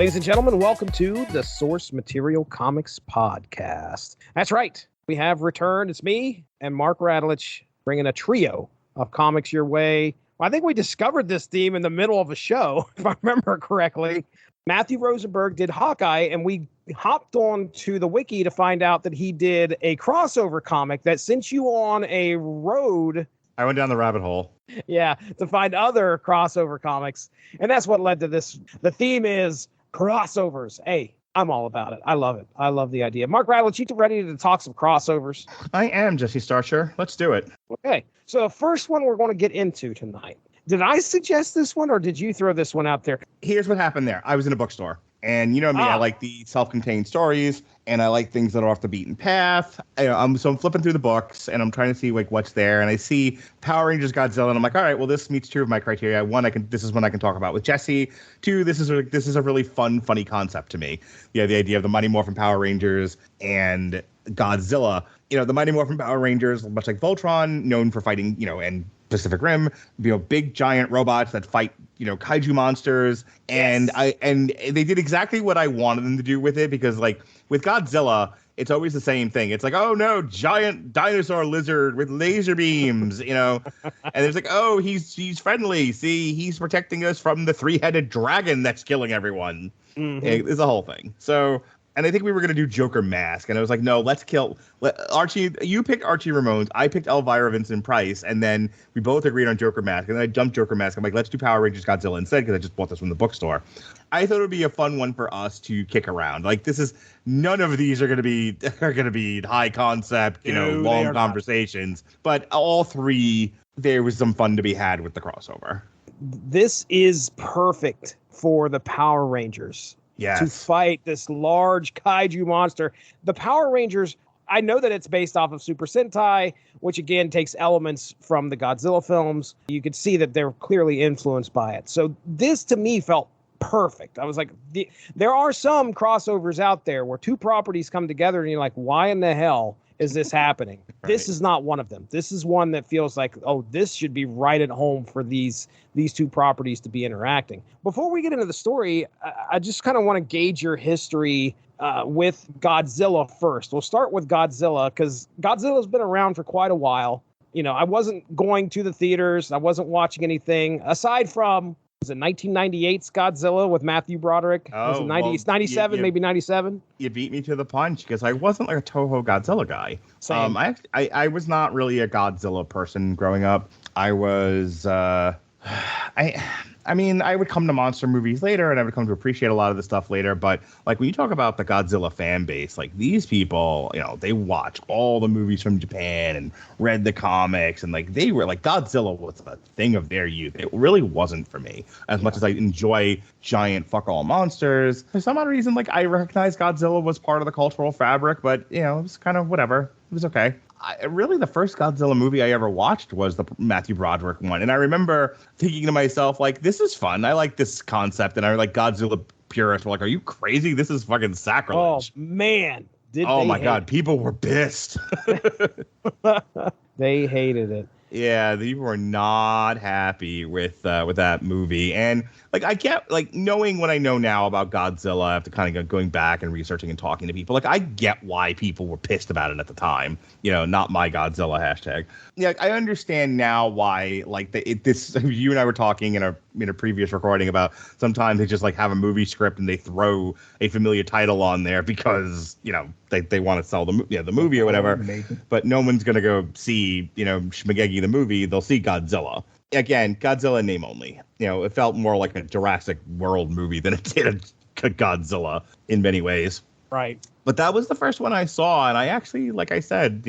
Ladies and gentlemen, welcome to the Source Material Comics Podcast. That's right. We have returned. It's me and Mark Radulich bringing a trio of comics your way. I think we discovered this theme in the middle of a show, if I remember correctly. Matthew Rosenberg did Hawkeye, and we hopped on to the wiki to find out that he did a crossover comic that sent you on a road. I went down the rabbit hole. Yeah, to find other crossover comics. And that's what led to this. The theme is crossovers. Hey, I'm all about it. I love it. I love the idea. Mark Radulich, you ready to talk some crossovers? I am, Jesse Starcher. Let's do it. Okay, so the first one we're going to get into tonight. Did I suggest this one, or did you throw this one out there? Here's what happened there. I was in a bookstore. And you know me, I like the self-contained stories, and I like things that are off the beaten path. I'm flipping through the books, and I'm trying to see like what's there. And I see Power Rangers Godzilla, and I'm like, all right, well, this meets two of my criteria. One, this is one I can talk about with Jesse. Two, this is a really funny concept to me. Yeah, the idea of the Mighty Morphin Power Rangers and Godzilla. You know, the Mighty Morphin Power Rangers, much like Voltron, known for fighting, and Pacific Rim, big giant robots that fight, kaiju monsters. And Yes. and they did exactly what I wanted them to do with it, because like with Godzilla, it's always the same thing. It's like, oh no, giant dinosaur lizard with laser beams, and it's like, oh, he's friendly. See, he's protecting us from the 3-headed dragon that's killing everyone. Mm-hmm. It's a whole thing. So, and I think we were going to do Joker Mask. And I was like, no, let's kill Archie. You picked Archie Ramones. I picked Elvira Vincent Price. And then we both agreed on Joker Mask. And then I dumped Joker Mask. I'm like, let's do Power Rangers Godzilla instead, because I just bought this from the bookstore. I thought it would be a fun one for us to kick around. Like, none of these are going to be high concept, long conversations. But all three, there was some fun to be had with the crossover. This is perfect for the Power Rangers. Yes. To fight this large kaiju monster. The Power Rangers, I know that it's based off of Super Sentai, which again takes elements from the Godzilla films. You could see that they're clearly influenced by it. So this to me felt perfect. I was like, there are some crossovers out there where two properties come together and you're like, why in the hell is this happening? Right. This is not one of them. This is one that feels like, oh, this should be right at home for these two properties to be interacting. Before we get into the story, I just kind of want to gauge your history with Godzilla first. We'll start with Godzilla, because Godzilla's been around for quite a while. I wasn't going to the theaters. I wasn't watching anything aside from, was it 1998's Godzilla with Matthew Broderick? Was it 97, maybe 97? You beat me to the punch, because I wasn't like a Toho Godzilla guy. Same. I was not really a Godzilla person growing up. I was I mean, I would come to monster movies later, and I would come to appreciate a lot of the stuff later. But like when you talk about the Godzilla fan base, like these people, they watch all the movies from Japan and read the comics, and like they were like, Godzilla was a thing of their youth. It really wasn't for me, as much as I enjoy giant fuck all monsters. For some odd reason, like I recognized Godzilla was part of the cultural fabric, but it was kind of whatever. It was okay. Really, the first Godzilla movie I ever watched was the Matthew Broderick one. And I remember thinking to myself, like, this is fun. I like this concept. And I like Godzilla purists were like, are you crazy? This is fucking sacrilege. Oh, man. Oh, my God. People were pissed. They hated it. Yeah, they were not happy with that movie. And like I get like knowing what I know now about Godzilla after kind of going back and researching and talking to people, like I get why people were pissed about it at the time. Not my Godzilla hashtag. Yeah, I understand now why like this. You and I were talking in a previous recording about sometimes they just like have a movie script and they throw a familiar title on there because they want to sell the movie or whatever. But no one's gonna go see Shmagegi the movie. They'll see Godzilla. Again, Godzilla name only. It felt more like a Jurassic World movie than it did a Godzilla in many ways. Right. But that was the first one I saw, and I actually, like I said,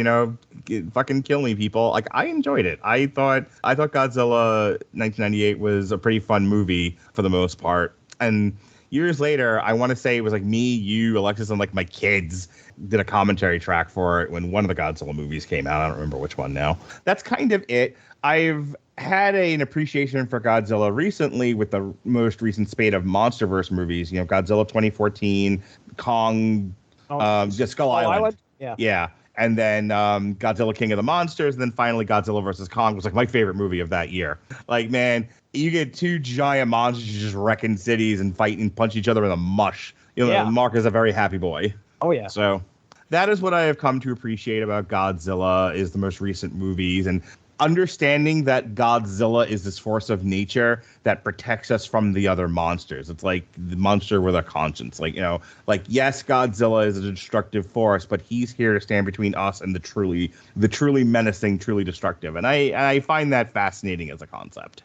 fucking kill me, people. Like I enjoyed it. I thought Godzilla 1998 was a pretty fun movie for the most part. And years later, I want to say it was like me, you, Alexis, and like my kids did a commentary track for it when one of the Godzilla movies came out. I don't remember which one now. That's kind of it. I've had an appreciation for Godzilla recently with the most recent spate of MonsterVerse movies. Godzilla 2014, Kong, Skull Island. Yeah. Yeah. and then Godzilla King of the Monsters, and then finally Godzilla versus Kong was like my favorite movie of that year. Like, man, you get two giant monsters just wrecking cities and fight and punch each other in the mush. Mark is a very happy boy. Oh yeah. So that is what I have come to appreciate about Godzilla, is the most recent movies, and understanding that Godzilla is this force of nature that protects us from the other monsters. It's like the monster with a conscience. Like, yes, Godzilla is a destructive force, but he's here to stand between us and the truly menacing, truly destructive. And I find that fascinating as a concept.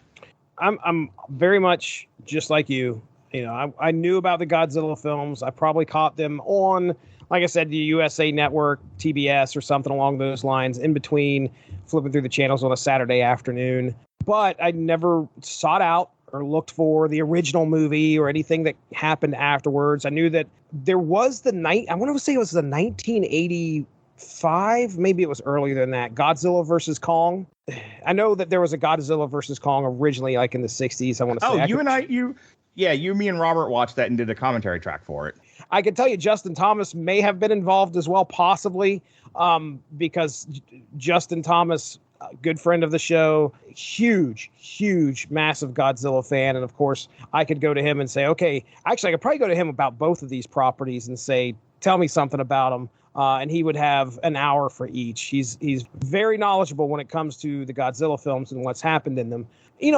I'm very much just like you. I knew about the Godzilla films. I probably caught them on, like I said, the USA Network, TBS, or something along those lines, in between flipping through the channels on a Saturday afternoon. But I never sought out or looked for the original movie or anything that happened afterwards. I knew that there was I want to say it was the 1985, maybe it was earlier than that, Godzilla versus Kong. I know that there was a Godzilla versus Kong originally, like in the 60s, I want to say. You, me, and Robert watched that and did a commentary track for it. I can tell you Justin Thomas may have been involved as well, possibly, because Justin Thomas, good friend of the show, huge, massive Godzilla fan. And of course, I could go to him and say, okay, actually, I could probably go to him about both of these properties and say, tell me something about them. And he would have an hour for each. He's very knowledgeable when it comes to the Godzilla films and what's happened in them.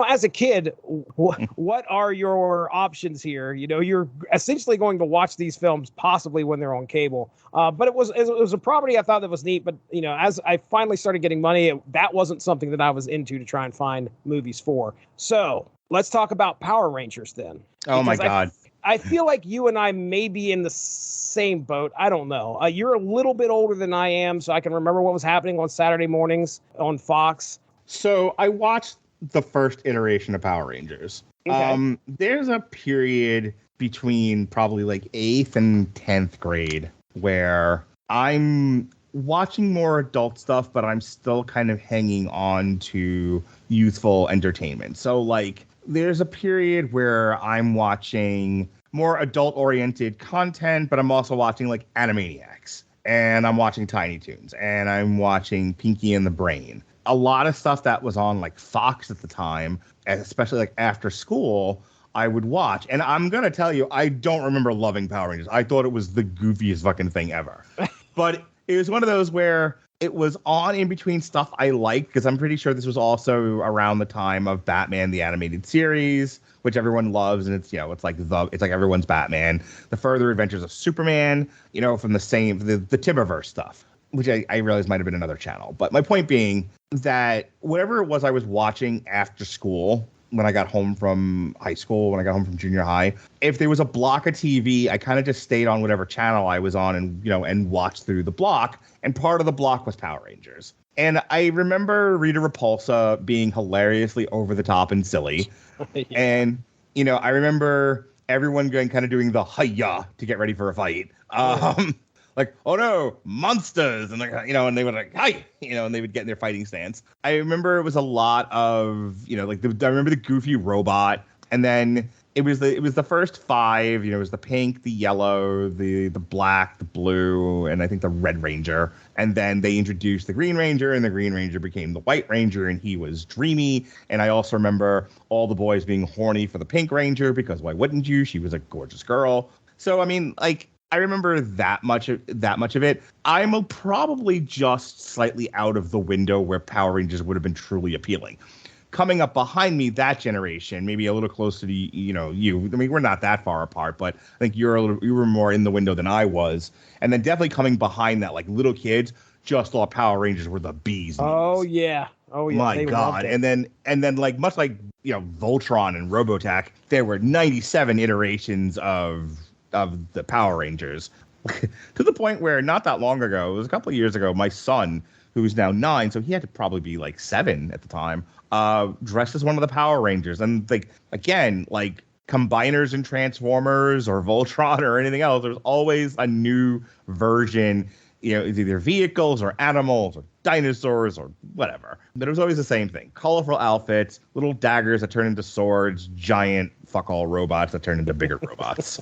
As a kid, what are your options here? You're essentially going to watch these films possibly when they're on cable. But it was a property I thought that was neat. But, as I finally started getting money, that wasn't something that I was into to try and find movies for. So let's talk about Power Rangers then. Oh, my God. I feel like you and I may be in the same boat. I don't know. You're a little bit older than I am, so I can remember what was happening on Saturday mornings on Fox. So I watched the first iteration of Power Rangers. Okay. There's a period between probably like 8th and 10th grade where I'm watching more adult stuff, but I'm still kind of hanging on to youthful entertainment. So like there's a period where I'm watching more adult-oriented content, but I'm also watching like Animaniacs, and I'm watching Tiny Toons, and I'm watching Pinky and the Brain. A lot of stuff that was on like Fox at the time, especially like after school, I would watch. And I'm going to tell you, I don't remember loving Power Rangers. I thought it was the goofiest fucking thing ever. But it was one of those where it was on in between stuff I liked, because I'm pretty sure this was also around the time of Batman the Animated Series, which everyone loves, and it's like everyone's Batman. The Further Adventures of Superman, from the Timberverse stuff, which I realized might have been another channel. But my point being that whatever it was I was watching after school, when I got home from high school, when I got home from junior high, if there was a block of TV, I kind of just stayed on whatever channel I was on and watched through the block. And part of the block was Power Rangers. And I remember Rita Repulsa being hilariously over the top and silly. Yeah. And, I remember everyone doing the hi-ya to get ready for a fight. Like, oh no, monsters, and and they would like, hi, and they would get in their fighting stance. I remember it was a lot of, I remember the goofy robot, and then it was the first 5, it was the pink, the yellow, the black, the blue, and I think the Red Ranger. And then they introduced the Green Ranger, and the Green Ranger became the White Ranger, and he was dreamy. And I also remember all the boys being horny for the Pink Ranger, because why wouldn't you? She was a gorgeous girl. So, I remember that much of it. I'm probably just slightly out of the window where Power Rangers would have been truly appealing. Coming up behind me, that generation, maybe a little closer to you. We're not that far apart, but I think you were more in the window than I was. And then definitely coming behind that, like little kids just thought Power Rangers were the bees. Oh yeah. My God. And then like much like Voltron and Robotech, there were 97 iterations of the Power Rangers, to the point where not that long ago, it was a couple of years ago, my son, who's now 9, so he had to probably be like 7 at the time, dressed as one of the Power Rangers. And like combiners and Transformers or Voltron or anything else, there's always a new version. It's either vehicles or animals or dinosaurs or whatever. But it was always the same thing. Colorful outfits, little daggers that turn into swords, giant fuck all robots that turn into bigger robots.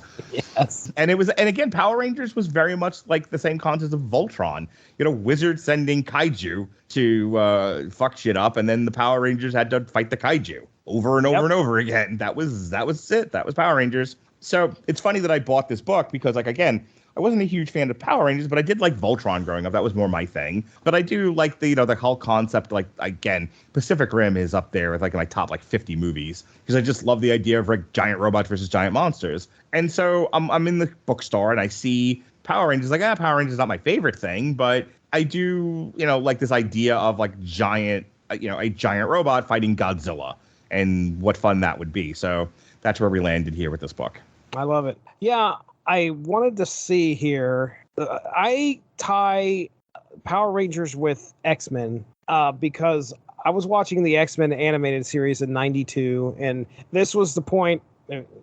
Yes. And again, Power Rangers was very much like the same concept of Voltron. Wizards sending kaiju to fuck shit up, and then the Power Rangers had to fight the kaiju over and over and over again. That was it. That was Power Rangers. So it's funny that I bought this book because, like, again, I wasn't a huge fan of Power Rangers, but I did like Voltron growing up. That was more my thing. But I do like the whole concept. Like, again, Pacific Rim is up there with like my top 50 movies because I just love the idea of like giant robots versus giant monsters. And so I'm in the bookstore and I see Power Rangers. Like, Power Rangers is not my favorite thing, but I do like this idea of like giant a giant robot fighting Godzilla and what fun that would be. So that's where we landed here with this book. I love it. Yeah. I wanted to see here. I tie Power Rangers with X-Men because I was watching the X-Men animated series in '92, and this was the point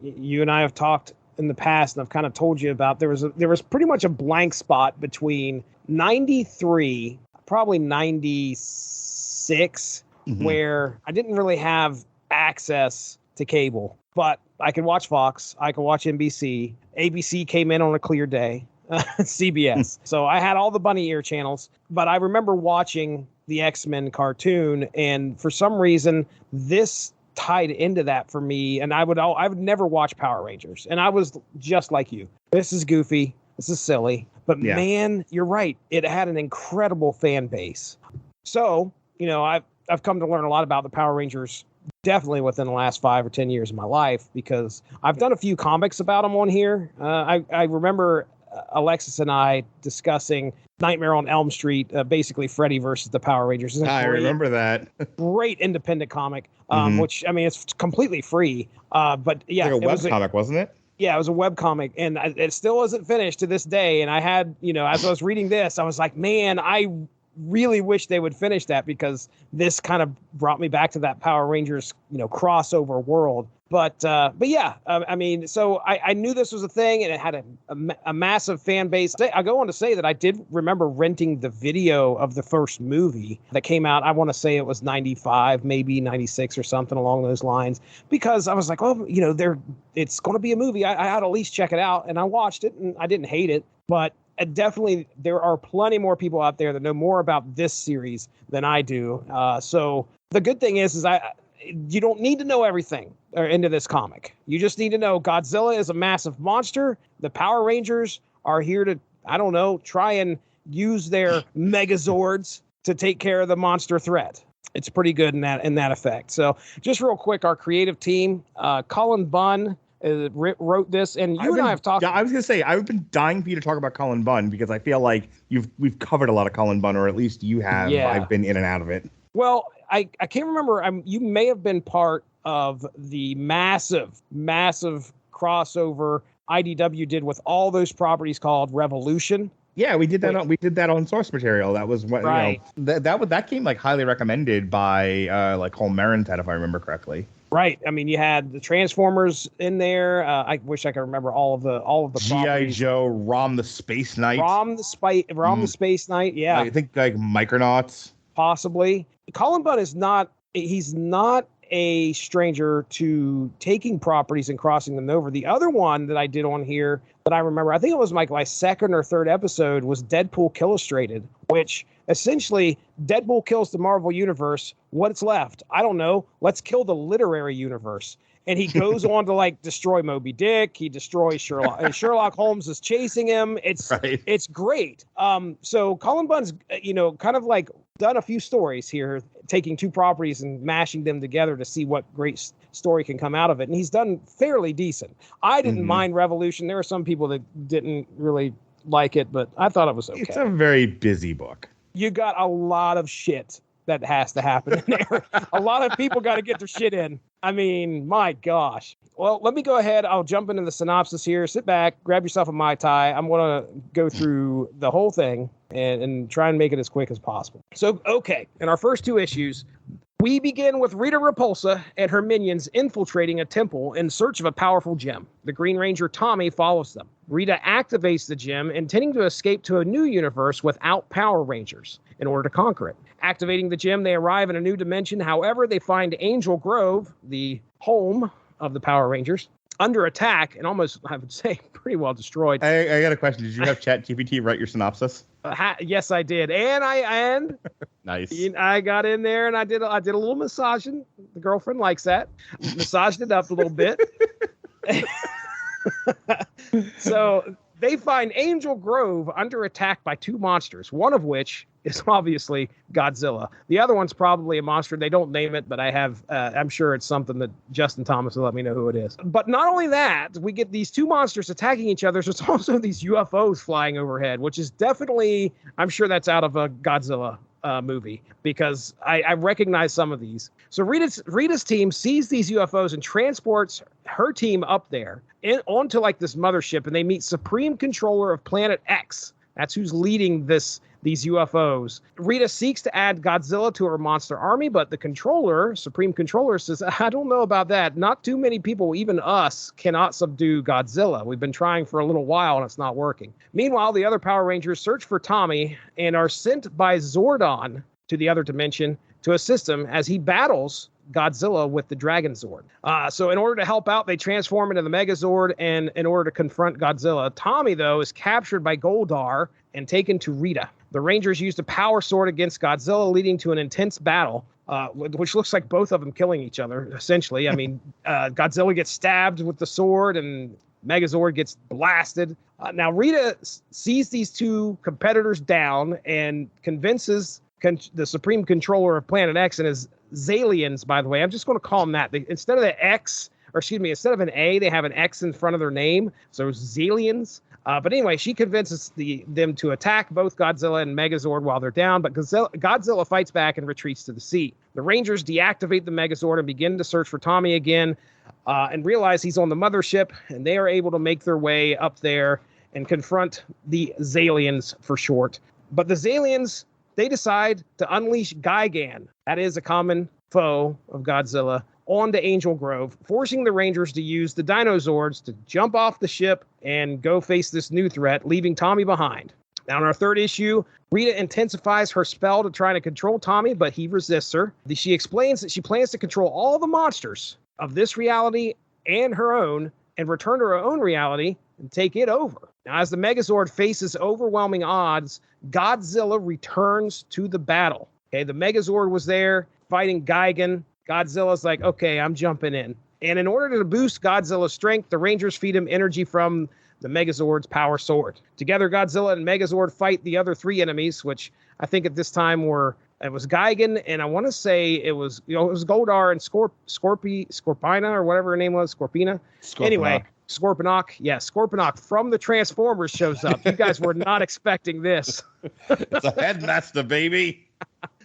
you and I have talked in the past, and I've kind of told you about. There was pretty much a blank spot between '93, probably '96, where I didn't really have access to cable, but I could watch Fox, I could watch NBC. ABC came in on a clear day, CBS. So I had all the bunny ear channels, but I remember watching the X-Men cartoon, and for some reason, this tied into that for me. And I would never watch Power Rangers, and I was just like you. This is goofy, this is silly, but man, you're right. It had an incredible fan base. So I've come to learn a lot about the Power Rangers. Definitely within the last 5 or 10 years of my life, because I've done a few comics about them on here. I remember Alexis and I discussing Nightmare on Elm Street, basically Freddy versus the Power Rangers. I remember that. Great independent comic, which, I mean, it's completely free. But yeah, it was like a web comic, wasn't it? Yeah, it was a web comic, and it still isn't finished to this day. And I had, as I was reading this, I was like, man, I really wish they would finish that, because this kind of brought me back to that Power Rangers, crossover world. But yeah, I mean, so I knew this was a thing, and it had a massive fan base. I go on to say that I did remember renting the video of the first movie that came out. I want to say it was 95, maybe 96 or something along those lines, because I was like, oh, it's going to be a movie. I had to at least check it out. And I watched it, and I didn't hate it, but definitely there are plenty more people out there that know more about this series than I do. So the good thing is you don't need to know everything into this comic. You just need to know Godzilla is a massive monster. The Power Rangers are here to, I don't know, try and use their Megazords to take care of the monster threat. It's pretty good in that effect. So just real quick, our creative team, Cullen Bunn, wrote this, and and I have talked. Yeah, I was gonna say I've been dying for you to talk about Cullen Bunn, because I feel like we've covered a lot of Cullen Bunn, or at least you have. Yeah. I've been in and out of it. Well, I can't remember. You may have been part of the massive crossover IDW did with all those properties called Revolution. Yeah, we did that. We did that on source material. That was what right. That came like highly recommended by like Hol Marentet, if I remember correctly. Right. I mean, you had the Transformers in there. I wish I could remember all of the G.I. Joe, Rom the Space Knight. Rom the Space Knight. Yeah. I think like Micronauts. Possibly. Cullen Bunn is not a stranger to taking properties and crossing them over. The other one that I did on here that I remember, I think it was my second or third episode, was Deadpool Illustrated, which essentially Deadpool kills the Marvel Universe. What's left? I don't know. Let's kill the literary universe. And he goes on to destroy Moby Dick. He destroys Sherlock. And Sherlock Holmes is chasing him. It's great. So Cullen Bunn's, kind of done a few stories here, taking two properties and mashing them together to see what great story can come out of it. And he's done fairly decent. I didn't mind Revolution. There are some people that didn't really like it, but I thought it was okay. It's a very busy book. You got a lot of shit that has to happen in there. A lot of people got to get their shit in. I mean, my gosh. Well, let me go ahead. I'll jump into the synopsis here. Sit back, grab yourself a Mai Tai. I'm going to go through the whole thing and try and make it as quick as possible. So, okay, in our first two issues, we begin with Rita Repulsa and her minions infiltrating a temple in search of a powerful gem. The Green Ranger Tommy follows them. Rita activates the gem, intending to escape to a new universe without Power Rangers in order to conquer it. Activating the gem, they arrive in a new dimension. However, they find Angel Grove, the home of the Power Rangers, under attack and almost, I would say, pretty well destroyed. I got a question. Did you have ChatGPT write your synopsis? Yes, I did. And Nice. I got in there and I did a little massaging. The girlfriend likes that. Massaged it up a little bit. So they find Angel Grove under attack by two monsters, one of which is obviously Godzilla. The other one's probably a monster. They don't name it, but I'm sure it's something that Justin Thomas will let me know who it is. But not only that, we get these two monsters attacking each other. There's also these UFOs flying overhead, which is definitely, I'm sure that's out of a Godzilla movie, because I recognize some of these. So Rita's team sees these UFOs and transports her team up there onto like this mothership, and they meet Supreme Controller of Planet X. That's who's leading these UFOs. Rita seeks to add Godzilla to her monster army, but the Supreme Controller says, I don't know about that. Not too many people, even us, cannot subdue Godzilla. We've been trying for a little while and it's not working. Meanwhile, the other Power Rangers search for Tommy and are sent by Zordon to the other dimension to assist him as he battles Godzilla with the Dragon Zord. So in order to help out, they transform into the Megazord, and in order to confront Godzilla, Tommy, though, is captured by Goldar and taken to Rita. The Rangers used a power sword against Godzilla, leading to an intense battle, which looks like both of them killing each other, essentially. I mean, Godzilla gets stabbed with the sword, and Megazord gets blasted. Now, Rita sees these two competitors down and convinces the Supreme Controller of Planet X and his Zalians, by the way. I'm just going to call them that. Instead of an A, they have an X in front of their name. So Zalians. But anyway, she convinces them to attack both Godzilla and Megazord while they're down, but Godzilla fights back and retreats to the sea. The Rangers deactivate the Megazord and begin to search for Tommy again, and realize he's on the mothership, and they are able to make their way up there and confront the Zalians for short. But the Zalians, they decide to unleash Gigan, that is a common foe of Godzilla, onto Angel Grove, forcing the Rangers to use the Dinozords to jump off the ship and go face this new threat, leaving Tommy behind. Now, in our third issue, Rita intensifies her spell to try to control Tommy, but he resists her. She explains that she plans to control all the monsters of this reality and her own, and return to her own reality and take it over. Now, as the Megazord faces overwhelming odds, Godzilla returns to the battle. Okay, the Megazord was there fighting Gigan. Godzilla's like, okay, I'm jumping in. And in order to boost Godzilla's strength, the Rangers feed him energy from the Megazord's power sword. Together, Godzilla and Megazord fight the other three enemies, which I think at this time it was Gigan, and I want to say it was Goldar and Scorpina, or whatever her name was, Scorpina. Anyway, Scorponok. Yeah, Scorponok from the Transformers shows up. You guys were not expecting this. It's a headmaster, baby.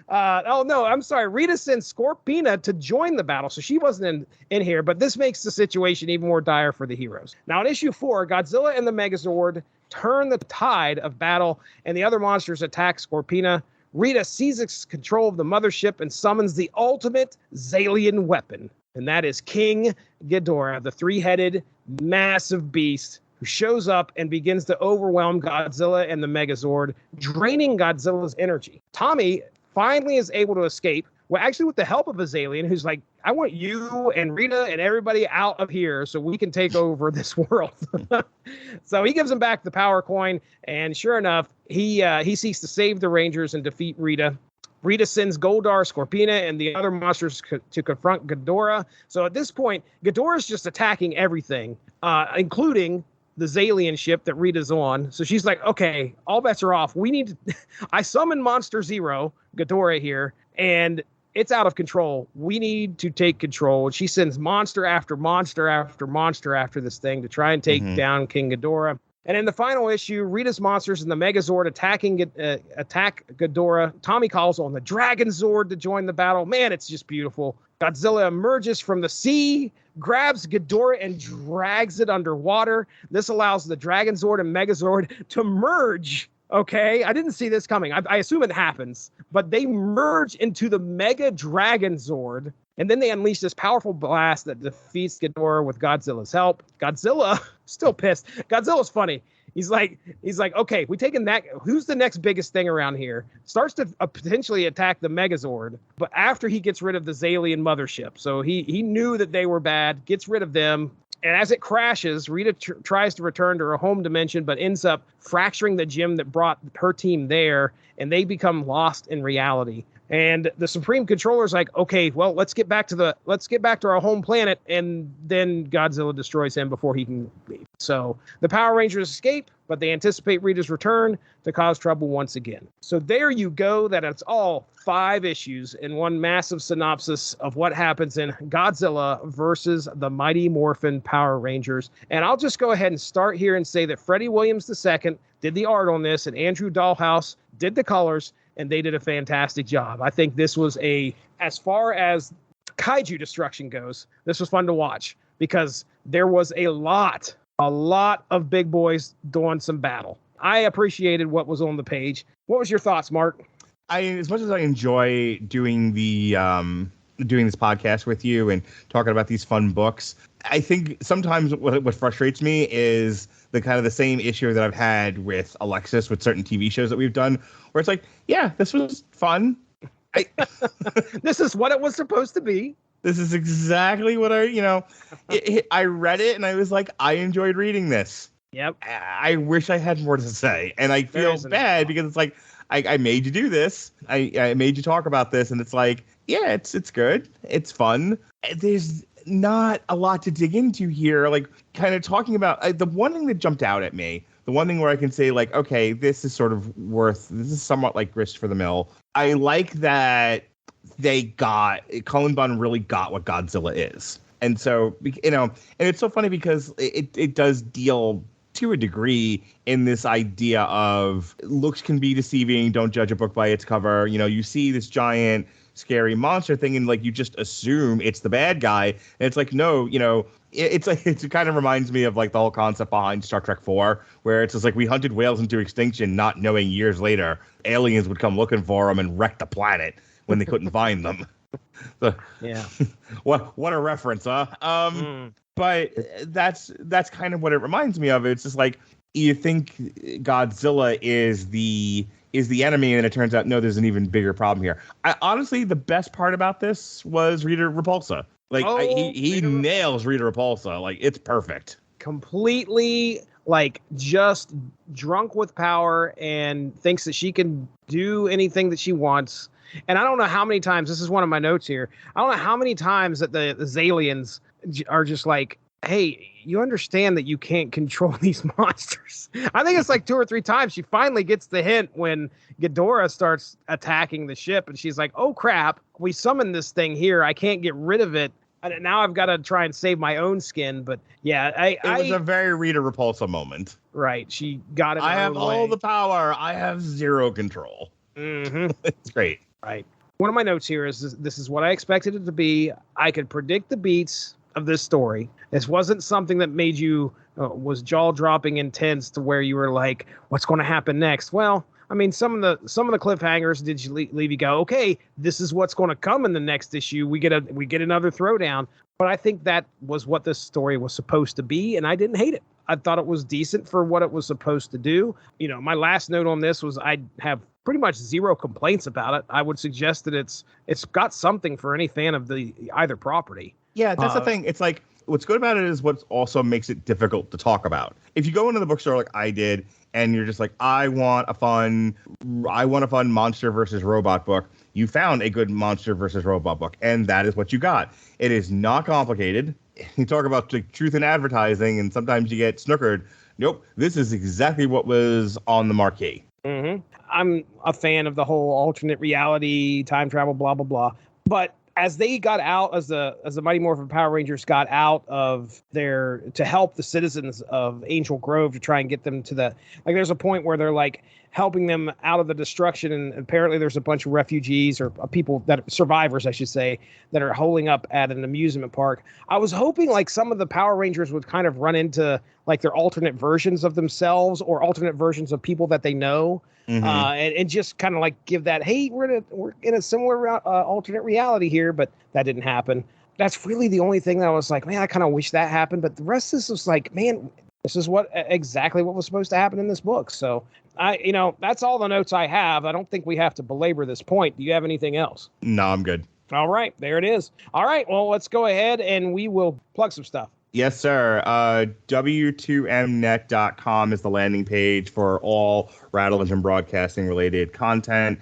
Oh, no, I'm sorry. Rita sends Scorpina to join the battle, so she wasn't in here, but this makes the situation even more dire for the heroes. Now, in issue 4, Godzilla and the Megazord turn the tide of battle, and the other monsters attack Scorpina. Rita seizes control of the mothership and summons the ultimate Zalian weapon, and that is King Ghidorah, the three-headed, massive beast who shows up and begins to overwhelm Godzilla and the Megazord, draining Godzilla's energy. Tommy finally is able to escape, well, actually with the help of a Zalian who's like, I want you and Rita and everybody out of here so we can take over this world. So he gives him back the power coin, and sure enough, he seeks to save the Rangers and defeat Rita. Rita sends Goldar, Scorpina, and the other monsters to confront Ghidorah. So at this point, Ghidorah's just attacking everything, including the Zalian ship that Rita's on. So she's like, okay, all bets are off. I summon Monster Zero, Ghidorah here, and it's out of control. We need to take control. And she sends monster after monster after monster after this thing to try and take down King Ghidorah. And in the final issue, Rita's monsters and the Megazord attack Ghidorah. Tommy calls on the Dragon Zord to join the battle. Man, it's just beautiful. Godzilla emerges from the sea, grabs Ghidorah and drags it underwater. This allows the Dragon Zord and Megazord to merge. Okay, I didn't see this coming. I assume it happens, but they merge into the Mega Dragon Zord, and then they unleash this powerful blast that defeats Ghidorah with Godzilla's help. Godzilla, still pissed. Godzilla's funny. He's like, okay, we taking that. Who's the next biggest thing around here? Starts to potentially attack the Megazord, but after he gets rid of the Zalian mothership. So he knew that they were bad, gets rid of them, And as it crashes, Rita tries to return to her home dimension, but ends up fracturing the gem that brought her team there, and they become lost in reality. And the Supreme Controller's like, okay, well, let's get back to our home planet, and then Godzilla destroys him before he can leave. So the Power Rangers escape, but they anticipate Rita's return to cause trouble once again. So there you go. It's all 5 issues in one massive synopsis of what happens in Godzilla versus the Mighty Morphin Power Rangers. And I'll just go ahead and start here and say that Freddie Williams II did the art on this, and Andrew Dahlhaus did the colors, and they did a fantastic job. I think this was as far as kaiju destruction goes, this was fun to watch because there was a lot of big boys doing some battle. I appreciated what was on the page. What was your thoughts, Mark? As much as I enjoy doing doing this podcast with you and talking about these fun books, I think sometimes what frustrates me is the same issue that I've had with Alexis with certain TV shows that we've done, where it's like, yeah, this was fun. This is what it was supposed to be. This is exactly what I read it and I was like, I enjoyed reading this. Yep. I wish I had more to say. And I feel bad because it's like, I made you do this. I made you talk about this. And it's like, yeah, it's good. It's fun. There's not a lot to dig into here. Like kind of talking about the one thing that jumped out at me, the one thing where I can say like, okay, this is somewhat like grist for the mill. I like that Cullen Bunn really got what Godzilla is. And so, and it's so funny because it does deal to a degree in this idea of looks can be deceiving. Don't judge a book by its cover. You see this giant scary monster thing and like you just assume it's the bad guy. And it's like, no, it kind of reminds me of like the whole concept behind Star Trek 4, where it's just like we hunted whales into extinction, not knowing years later aliens would come looking for them and wreck the planet when they couldn't find them. So, yeah. What a reference, huh? But that's kind of what it reminds me of. It's just like you think Godzilla is the enemy, and it turns out no, there's an even bigger problem here. Honestly, the best part about this was Rita Repulsa. Like he nails Rita Repulsa. Like it's perfect. Completely like just drunk with power and thinks that she can do anything that she wants. And I don't know how many times, this is one of my notes here, I don't know how many times that the Zalians are just like, hey, you understand that you can't control these monsters. I think it's like 2 or 3 times she finally gets the hint when Ghidorah starts attacking the ship. And she's like, oh, crap, we summoned this thing here. I can't get rid of it. And now I've got to try and save my own skin. But yeah, it was a very Rita Repulsa moment. Right. She got it. I have all the power. I have zero control. Mm-hmm. It's great. Right. One of my notes here is this is what I expected it to be. I could predict the beats of this story. This wasn't something that made you was jaw-dropping intense to where you were like, what's going to happen next? Well, I mean, some of the cliffhangers did you leave you go, okay, this is what's going to come in the next issue. We get another throwdown. But I think that was what this story was supposed to be, and I didn't hate it. I thought it was decent for what it was supposed to do. My last note on this was I have pretty much zero complaints about it. I would suggest that it's got something for any fan of the either property. Yeah, that's the thing. It's like what's good about it is what also makes it difficult to talk about. If you go into the bookstore like I did, and you're just like, I want a fun monster versus robot book, you found a good monster versus robot book, and that is what you got. It is not complicated. You talk about like, truth in advertising, and sometimes you get snookered. Nope, this is exactly what was on the marquee. Mm-hmm. I'm a fan of the whole alternate reality, time travel, blah, blah, blah. But as they got out, as the Mighty Morphin Power Rangers got out of to help the citizens of Angel Grove to try and get them to there's a point where they're like helping them out of the destruction. And apparently there's a bunch of refugees or people survivors, I should say, that are holding up at an amusement park. I was hoping like some of the Power Rangers would kind of run into like their alternate versions of themselves or alternate versions of people that they know. Mm-hmm. And just kind of like give that, hey, we're in a similar alternate reality here, but that didn't happen. That's really the only thing that I was like, man, I kind of wish that happened. But the rest of this was like, man, this is exactly what was supposed to happen in this book. So that's all the notes I have. I don't think we have to belabor this point. Do you have anything else? No, I'm good. All right, there it is. All right, well, let's go ahead and we will plug some stuff. Yes, sir. W2mnet.com is the landing page for all Rattle Engine Broadcasting related content.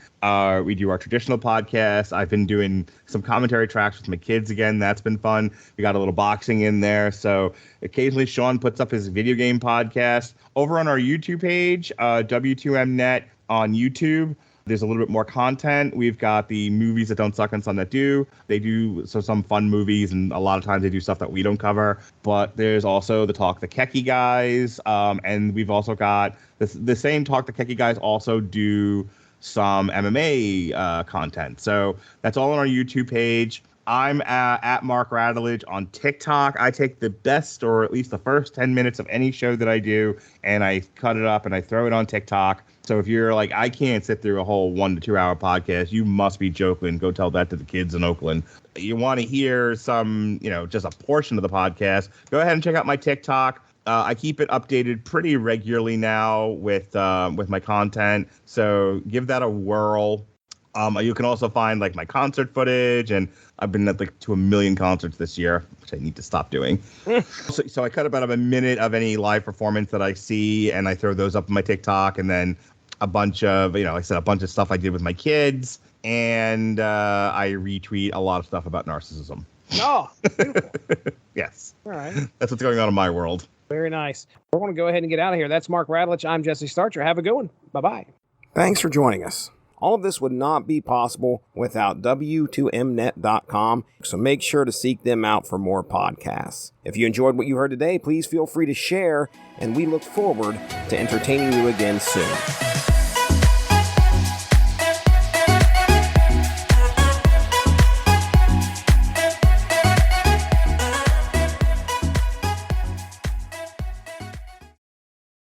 We do our traditional podcast. I've been doing some commentary tracks with my kids again. That's been fun. We got a little boxing in there. So occasionally Sean puts up his video game podcast. Over on our YouTube page, W2mnet on YouTube, there's a little bit more content. We've got the movies that don't suck and some that do. They do some fun movies, and a lot of times they do stuff that we don't cover. But there's also the Talk the Keki guys, and we've also got the same Talk the Keki guys also do some MMA content. So that's all on our YouTube page. I'm at Mark Rattledge on TikTok. I take the best, or at least the first 10 minutes of any show that I do, and I cut it up and I throw it on TikTok. So if you're like, I can't sit through a whole 1 to 2 hour podcast, you must be joking. Go tell that to the kids in Oakland. You want to hear some, just a portion of the podcast, go ahead and check out my TikTok. I keep it updated pretty regularly now with my content. So give that a whirl. You can also find like my concert footage, and I've been to a million concerts this year, which I need to stop doing. So I cut about a minute of any live performance that I see, and I throw those up on my TikTok, and then a bunch of, like I said, a bunch of stuff I did with my kids, and I retweet a lot of stuff about narcissism. Oh, beautiful. Yes. All right. That's what's going on in my world. Very nice. We're going to go ahead and get out of here. That's Mark Rattledge. I'm Jesse Starcher. Have a good one. Bye-bye. Thanks for joining us. All of this would not be possible without W2mnet.com, so make sure to seek them out for more podcasts. If you enjoyed what you heard today, please feel free to share, and we look forward to entertaining you again soon.